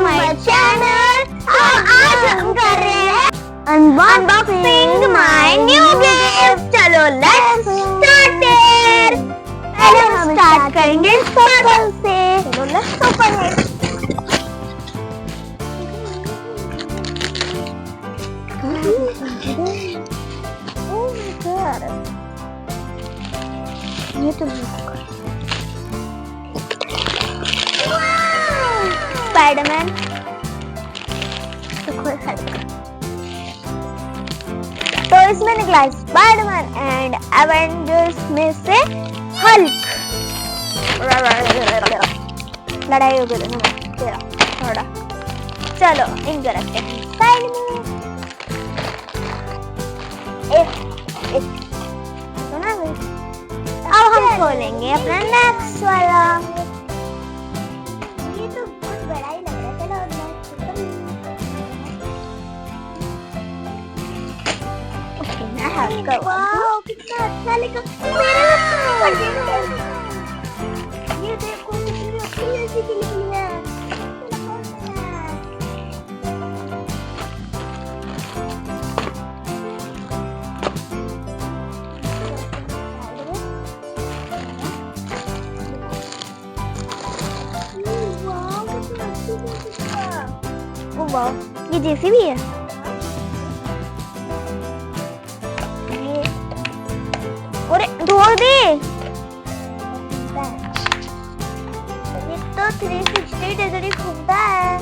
My channel. आज हम कर रहे हैं अनबॉक्सिंग माय न्यू गिफ्ट। चलो लेट्स स्टार्ट इट। पहले हम स्टार्ट करेंगे पर्पल से। चलो let's open it. Oh my God, ये तो स्पाइडरमैन। तो इसमें निकला स्पाइडरमैन एंड एवेंजर्स में से हल्क। लड़ाई हो गई तेरा थोड़ा। चलो इनको रखते हैं साइड में। सुना भाई? अब हम खोलेंगे अपना नेक्स्ट वाला। ये तो कुछ बड़ा ही लग रहा है। चलो वाओ कितना अच्छा लगा। ये देखो कितनी अच्छी ऐसी निकली है। वाओ ये जैसी भी है। अरे धोल दे। ये तो 360 डिग्री घूमता है।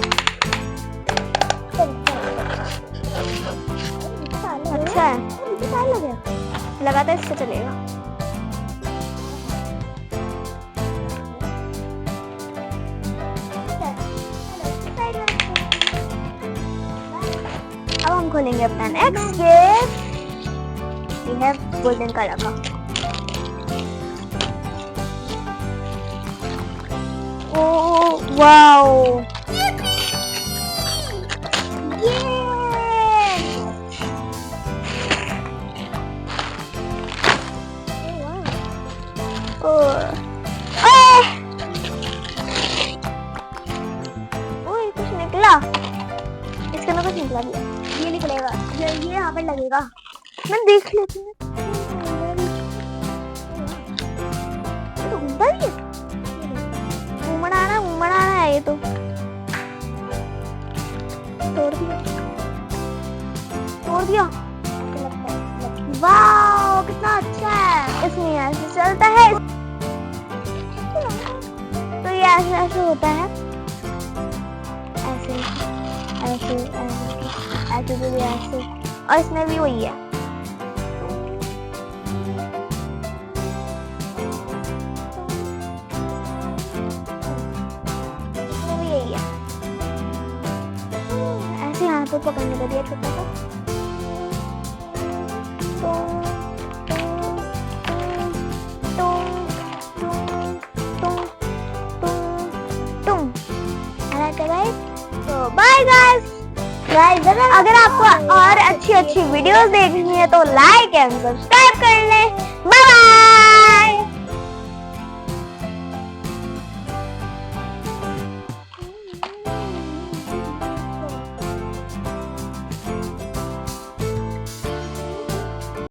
अच्छा है, लगातार इससे चलेगा। अब हम खोलेंगे अपना नेक्स्ट गिफ्ट। ये है गोल्डन कलर का। ओह वाओ, कुछ निकला। इसके अंदर कुछ निकला भी। ये निकलेगा, ये यहाँ पर लगेगा। मैं देख लेती हूँ। तो घूमता भी है, घूमना है ये तो। तोड़ दिया। वाओ कितना अच्छा है। इसमें ऐसे चलता है। तो ये ऐसे होता है। ऐसे और इसमें भी वही है। इसमें भी यही है। ऐसे यहाँ पे पकड़ने का दिया छोटा सा। तो बाय गाइस। अगर आपको और अच्छी वीडियोस देखनी है तो लाइक एंड सब्सक्राइब कर लें।